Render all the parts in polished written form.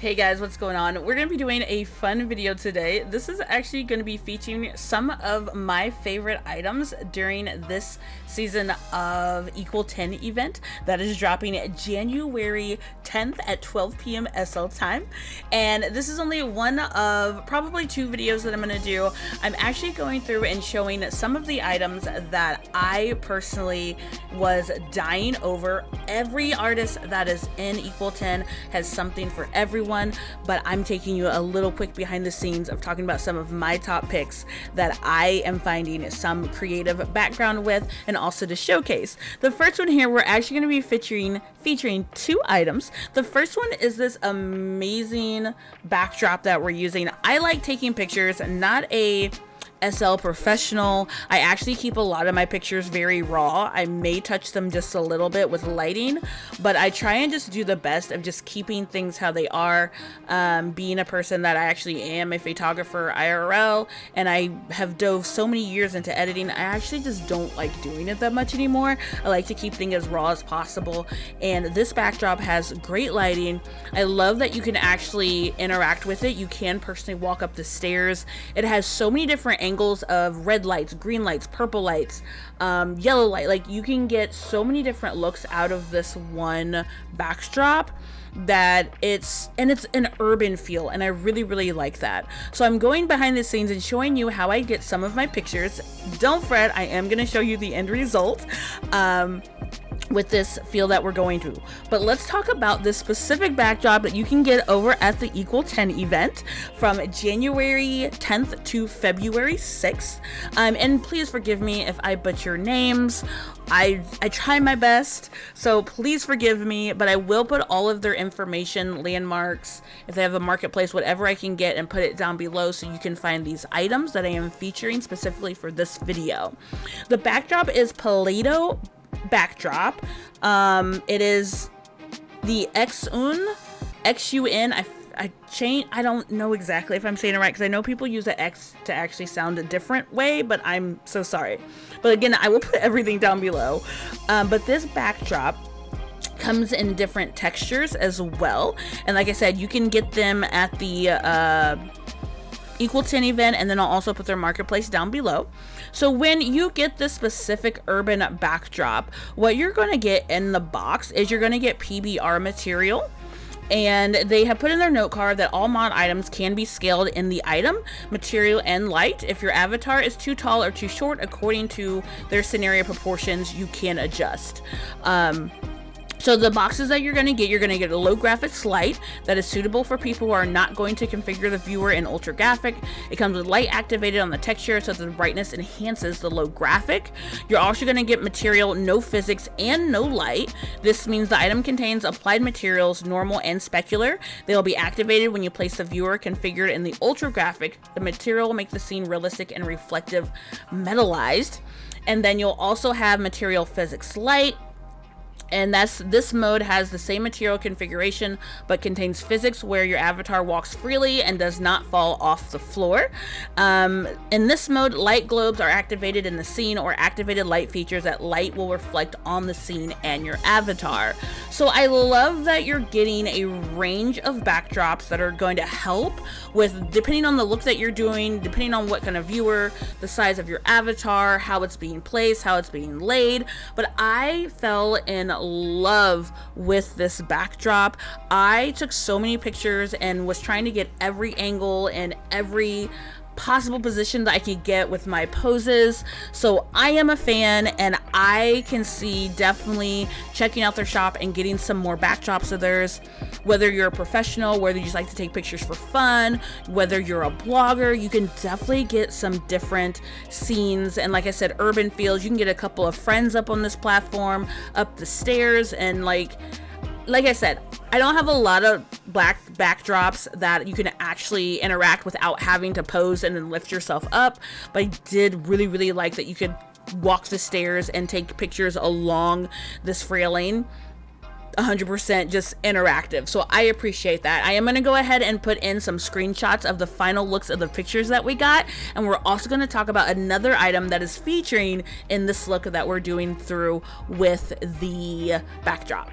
Hey guys, what's going on? We're going to be doing a fun video today. This is actually going to be featuring some of my favorite items during this season of Equal10 event that is dropping January 10th at 12 p.m. SL time. And this is only one of probably two videos that I'm going to do. I'm actually going through and showing some of the items that I personally was dying over. Every artist that is in Equal10 has something for everyone. But I'm taking you a little quick behind the scenes of talking about some of my top picks that I am finding some creative background with, and also to showcase. The first one here, we're actually going to be featuring two items. The first one is this amazing backdrop that we're using. I like taking pictures, not a SL professional. I actually keep a lot of my pictures very raw. I may touch them just a little bit with lighting, but I try and just do the best of just keeping things how they are. Being a person that I actually am a photographer IRL, and I have dove so many years into editing, I actually just don't like doing it that much anymore. I like to keep things as raw as possible, and this backdrop has great lighting. I love that you can actually interact with it. You can personally walk up the stairs. It has so many different angles of red lights, green lights, purple lights, yellow light. Like, you can get so many different looks out of this one backdrop that it's an urban feel, and I really like that. So I'm going behind the scenes and showing you how I get some of my pictures. Don't fret, I am going to show you the end result with this feel that we're going to. But let's talk about this specific backdrop that you can get over at the Equal10 event from January 10th to February 6th. And please forgive me if I butcher names. I try my best, so please forgive me, but I will put all of their information, landmarks, if they have a marketplace, whatever I can get, and put it down below so you can find these items that I am featuring specifically for this video. The backdrop is Play-Doh backdrop. It is the X-UN. I don't know exactly if I'm saying it right, because I know people use the X to actually sound a different way, but I'm so sorry. But again, I will put everything down below. But this backdrop comes in different textures as well, and like I said, you can get them at the Equal10 event, and then I'll also put their marketplace down below. So when you get this specific urban backdrop, what you're going to get in the box is you're going to get PBR material. And they have put in their note card that all mod items can be scaled in the item, material, and light. If your avatar is too tall or too short, according to their scenario proportions, you can adjust. So the boxes that you're going to get a low graphics light that is suitable for people who are not going to configure the viewer in ultra graphic. It comes with light activated on the texture so that the brightness enhances the low graphic. You're also going to get material, no physics, and no light. This means the item contains applied materials, normal and specular. They will be activated when you place the viewer configured in the ultra graphic. The material will make the scene realistic and reflective, metallized. And then you'll also have material, physics, light. And this mode has the same material configuration, but contains physics where your avatar walks freely and does not fall off the floor. In this mode, light globes are activated in the scene, or activated light features that light will reflect on the scene and your avatar. So I love that you're getting a range of backdrops that are going to help with, depending on the look that you're doing, depending on what kind of viewer, the size of your avatar, how it's being placed, how it's being laid. But I fell in love with this backdrop. I took so many pictures and was trying to get every angle and every possible position that I could get with my poses. So I am a fan, and I can see definitely checking out their shop and getting some more backdrops of theirs. Whether you're a professional, whether you just like to take pictures for fun, whether you're a blogger, you can definitely get some different scenes. And like I said, urban feels. You can get a couple of friends up on this platform, up the stairs, and like I said, I don't have a lot of black backdrops that you can actually interact without having to pose and then lift yourself up, but I did really like that you could walk the stairs and take pictures along this railing. 100% just interactive, so I appreciate that. I am going to go ahead and put in some screenshots of the final looks of the pictures that we got, and we're also going to talk about another item that is featuring in this look that we're doing through with the backdrop.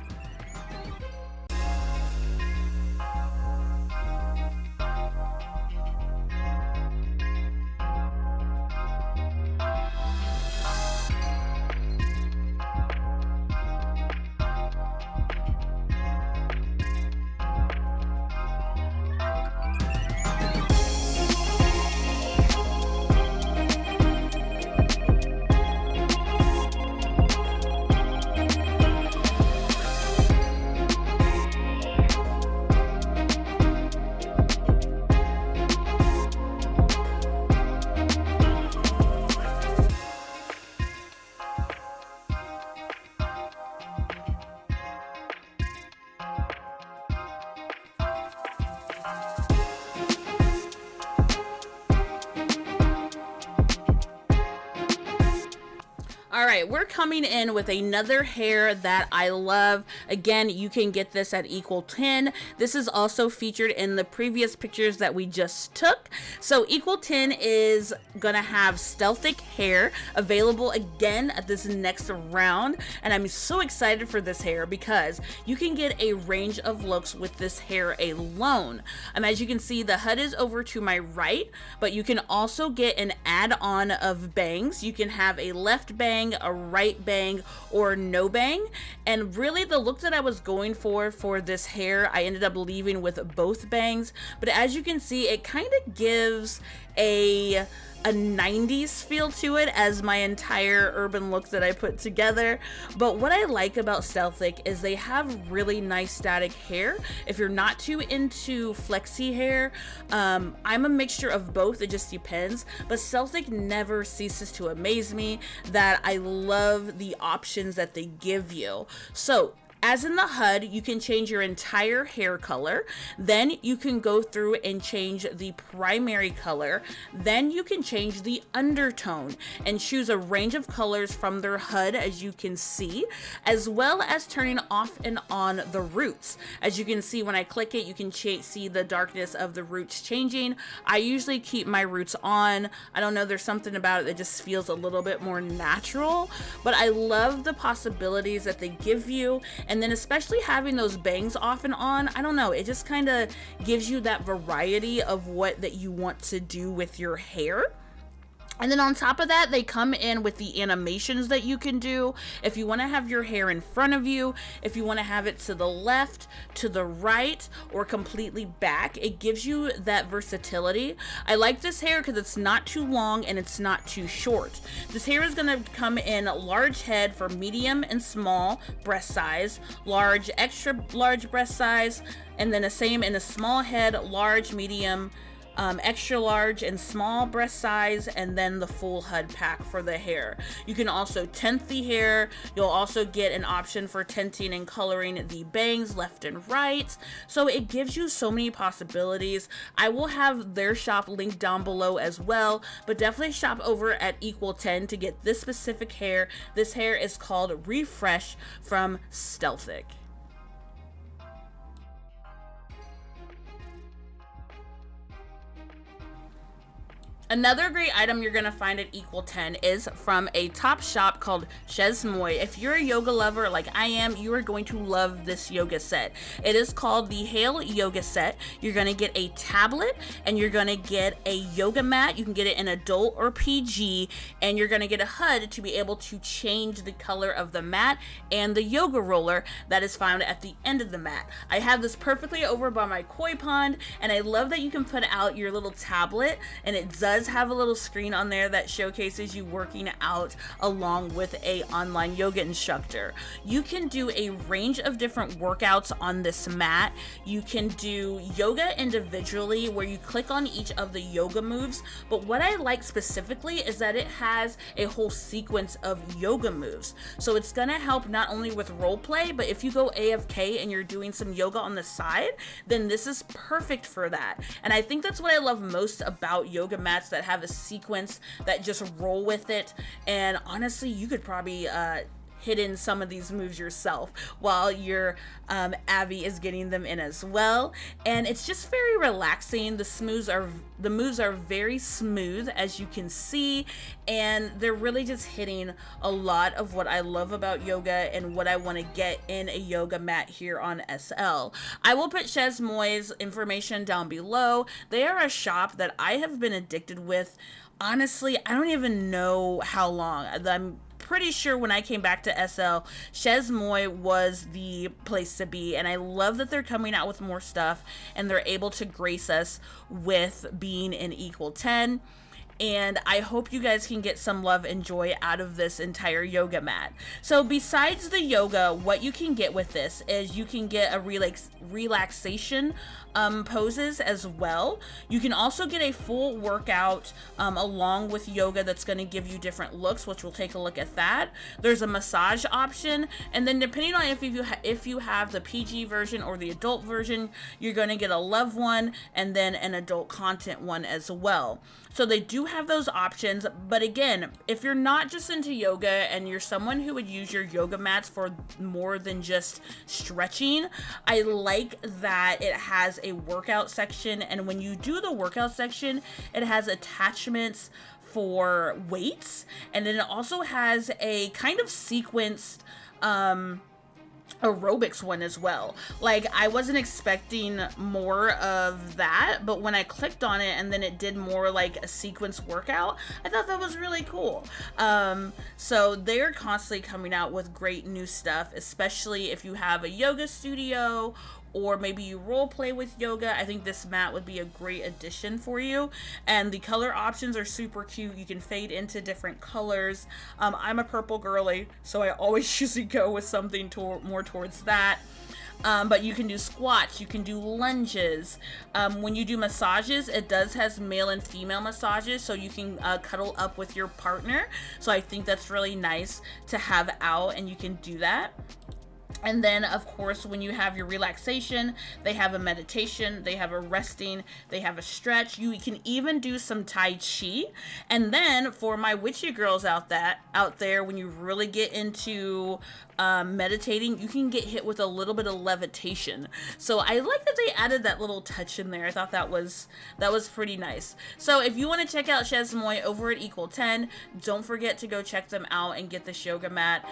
right, we're coming in with another hair that I love. Again, you can get this at Equal10. This is also featured in the previous pictures that we just took. So Equal10 is gonna have Stealthic hair available again at this next round, and I'm so excited for this hair because you can get a range of looks with this hair alone. As you can see, the HUD is over to my right, but you can also get an add-on of bangs. You can have a left bang, a right bang, or no bang. And really the look that I was going for this hair, I ended up leaving with both bangs. But as you can see, it kind of gives a 90s feel to it as my entire urban look that I put together. But what I like about Stealthic is they have really nice static hair. If you're not too into flexy hair, I'm a mixture of both, it just depends. But Stealthic never ceases to amaze me that I love the options that they give you. So as in the HUD, you can change your entire hair color. Then you can go through and change the primary color. Then you can change the undertone and choose a range of colors from their HUD, as you can see, as well as turning off and on the roots. As you can see, when I click it, you can see the darkness of the roots changing. I usually keep my roots on. I don't know, there's something about it that just feels a little bit more natural, but I love the possibilities that they give you. And then especially having those bangs off and on, I don't know, it just kind of gives you that variety of what that you want to do with your hair. And then on top of that, they come in with the animations that you can do. If you want to have your hair in front of you, if you want to have it to the left, to the right, or completely back, it gives you that versatility. I like this hair because it's not too long and it's not too short. This hair is going to come in large head for medium and small breast size, large, extra large breast size, and then the same in a small head, large, medium, extra large and small breast size, and then the full HUD pack for the hair. You can also tint the hair. You'll also get an option for tinting and coloring the bangs left and right. So it gives you so many possibilities. I will have their shop linked down below as well, but definitely shop over at Equal10 to get this specific hair. This hair is called Refresh from Stealthic. Another great item you're going to find at Equal10 is from a top shop called Chez Moi. If you're a yoga lover like I am, you are going to love this yoga set. It is called the Hail Yoga Set. You're going to get a tablet and you're going to get a yoga mat. You can get it in adult or PG, and you're going to get a HUD to be able to change the color of the mat and the yoga roller that is found at the end of the mat. I have this perfectly over by my koi pond, and I love that you can put out your little tablet, and it does have a little screen on there that showcases you working out along with a online yoga instructor. You can do a range of different workouts on this mat. You can do yoga individually where you click on each of the yoga moves, but what I like specifically is that it has a whole sequence of yoga moves. So it's gonna help not only with role play, but if you go AFK and you're doing some yoga on the side, then this is perfect for that. And I think that's what I love most about yoga mats that have a sequence that just roll with it. And honestly, you could probably hit in some of these moves yourself while your Abby is getting them in as well. And it's just very relaxing. The moves are very smooth, as you can see, and they're really just hitting a lot of what I love about yoga and what I want to get in a yoga mat here on SL. I will put Chez Moi's information down below. They are a shop that I have been addicted with. Honestly, I don't even know how long. I'm pretty sure when I came back to SL, Chez Moi was the place to be, and I love that they're coming out with more stuff and they're able to grace us with being in Equal10. And I hope you guys can get some love and joy out of this entire yoga mat. So besides the yoga, what you can get with this is you can get a relaxation poses as well. You can also get a full workout along with yoga that's going to give you different looks, which we'll take a look at that. There's a massage option, and then depending on if you have the PG version or the adult version, you're going to get a love one and then an adult content one as well. So they do have those options, but again, if you're not just into yoga and you're someone who would use your yoga mats for more than just stretching, I like that it has a workout section, and when you do the workout section, it has attachments for weights, and then it also has a kind of sequenced aerobics one as well. Like, I wasn't expecting more of that, but when I clicked on it and then it did more like a sequence workout, I thought that was really cool. So they're constantly coming out with great new stuff, especially if you have a yoga studio or maybe you role play with yoga. I think this mat would be a great addition for you. And the color options are super cute. You can fade into different colors. I'm a purple girly, so I always usually go with something more towards that. But you can do squats, you can do lunges. When you do massages, it does has male and female massages, so you can cuddle up with your partner. So I think that's really nice to have out, and you can do that. And then, of course, when you have your relaxation, they have a meditation, they have a resting, they have a stretch. You can even do some Tai Chi. And then for my witchy girls out there, when you really get into meditating, you can get hit with a little bit of levitation. So I like that they added that little touch in there. I thought that was pretty nice. So if you want to check out Chesmoy over at Equal10, don't forget to go check them out and get this yoga mat.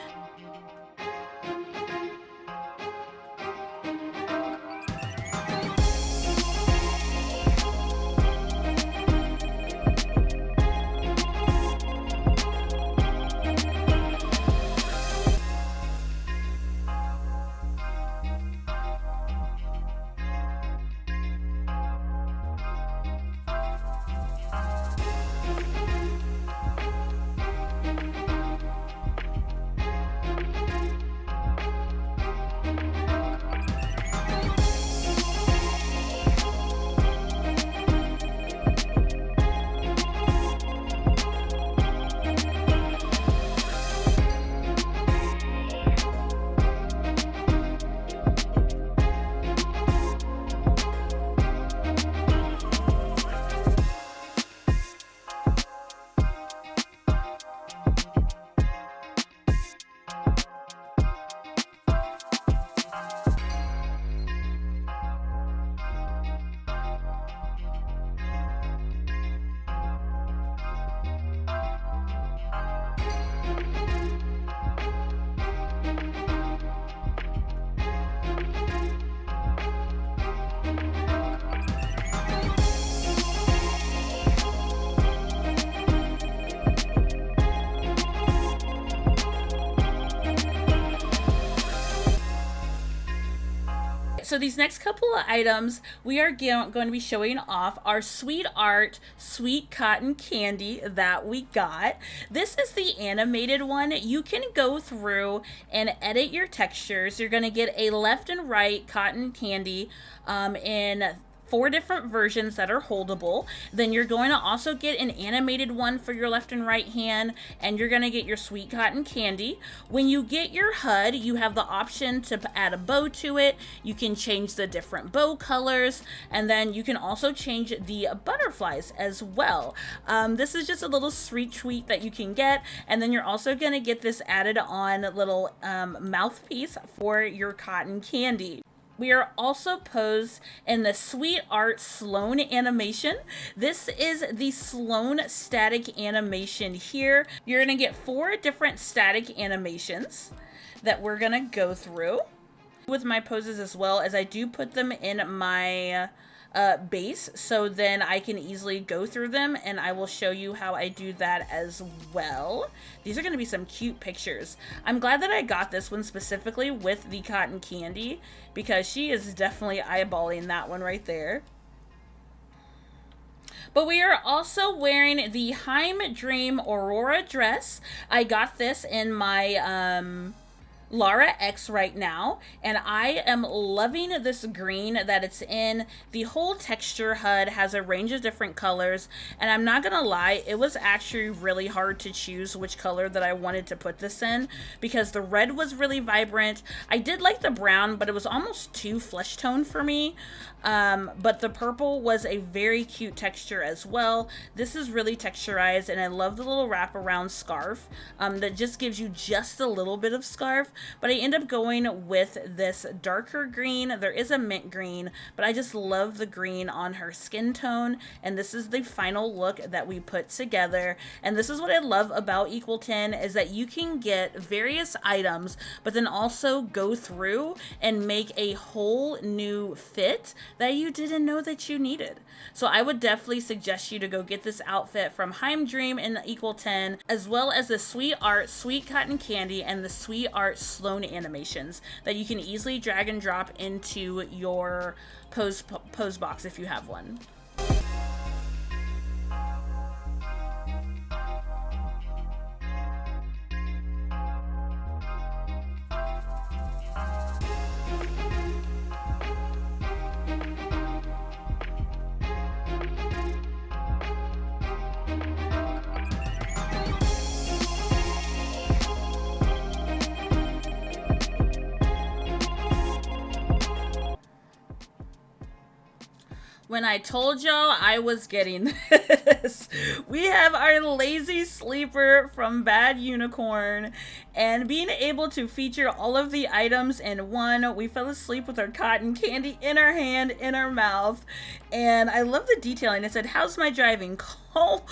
So these next couple of items we are going to be showing off our Sweet Art Sweet Cotton Candy that we got. This is the animated one. You can go through and edit your textures. You're going to get a left and right cotton candy in 4 different versions that are holdable. Then you're going to also get an animated one for your left and right hand, and you're going to get your sweet cotton candy. When you get your HUD, you have the option to add a bow to it. You can change the different bow colors, and then you can also change the butterflies as well. This is just a little sweet treat that you can get, and then you're also going to get this added on little mouthpiece for your cotton candy. We are also posed in the Sweet Art Sloan animation. This is the Sloan static animation here. You're going to get 4 different static animations that we're going to go through with my poses, as well as I do put them in my base, so then I can easily go through them, and I will show you how I do that as well. These are going to be some cute pictures. I'm glad that I got this one specifically with the cotton candy, because she is definitely eyeballing that one right there. But we are also wearing the Heim Dream Aurora dress. I got this in my Lara X right now, and I am loving this green that it's in. The whole texture HUD has a range of different colors, and I'm not gonna lie, it was actually really hard to choose which color that I wanted to put this in, because the red was really vibrant. I did like the brown, but it was almost too flesh tone for me. But the purple was a very cute texture as well. This is really texturized, and I love the little wraparound scarf that just gives you just a little bit of scarf. But I end up going with this darker green. There is a mint green, but I just love the green on her skin tone, and this is the final look that we put together. And this is what I love about Equal10, is that you can get various items, but then also go through and make a whole new fit that you didn't know that you needed. So I would definitely suggest you to go get this outfit from Heim Dream in Equal10, as well as the Sweet Art Sweet Cotton Candy and the Sweet Art Sloan animations that you can easily drag and drop into your pose box if you have one. When I told y'all I was getting this, we have our lazy sleeper from Bad Unicorn, and being able to feature all of the items in one, we fell asleep with our cotton candy in our hand, in our mouth, and I love the detailing. It said, "How's my driving? Call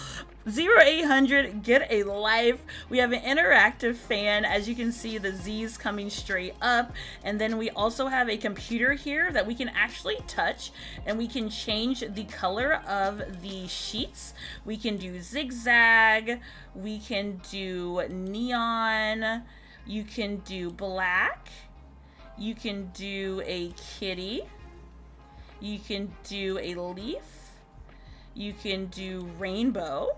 0800, get a life." We have an interactive fan. As you can see, the Z's coming straight up, and then we also have a computer here that we can actually touch, and we can change the color of the sheets. We can do zigzag, we can do neon, you can do black, you can do a kitty, you can do a leaf, you can do rainbow,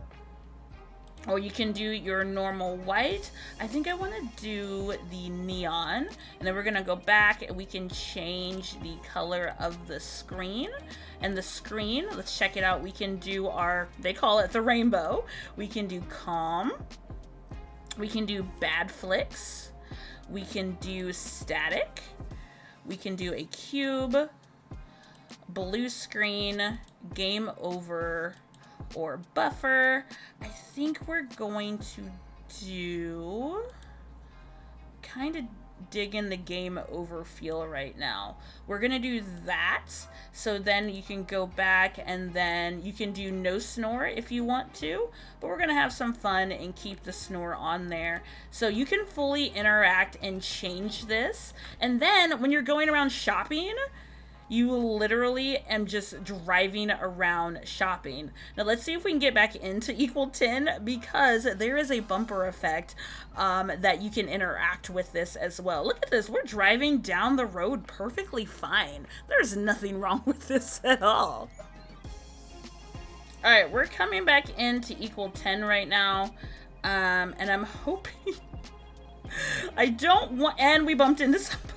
or you can do your normal white. I think I want to do the neon, and then we're gonna go back and we can change the color of the screen. And the screen, let's check it out. We can do our, they call it the rainbow. We can do calm, we can do bad flicks, we can do static, we can do a cube, blue screen, game over, or buffer. I think we're going to do kind of dig in the game over feel right now. We're gonna do that, so then you can go back and then you can do no snore if you want to, but we're gonna have some fun and keep the snore on there. So you can fully interact and change this, and then when you're going around shopping, you literally am just driving around shopping. Now let's see if we can get back into Equal10, because there is a bumper effect that you can interact with this as well. Look at this, we're driving down the road perfectly fine. There's nothing wrong with this at all. All right, we're coming back into Equal10 right now, and I'm hoping I don't want, and we bumped into somebody.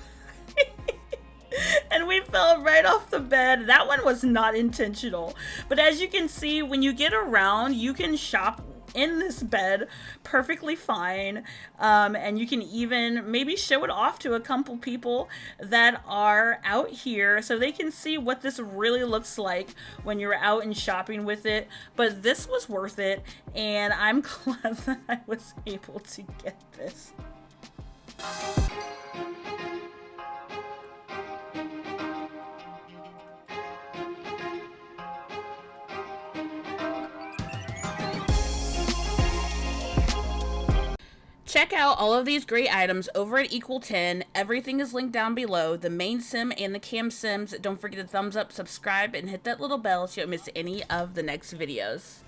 And we fell right off the bed. That one was not intentional. But as you can see, when you get around, you can shop in this bed perfectly fine. And you can even maybe show it off to a couple people that are out here so they can see what this really looks like when you're out and shopping with it. But this was worth it, and I'm glad that I was able to get this. Check out all of these great items over at Equal10. Everything is linked down below. The main sim and the cam sims. Don't forget to thumbs up, subscribe, and hit that little bell so you don't miss any of the next videos.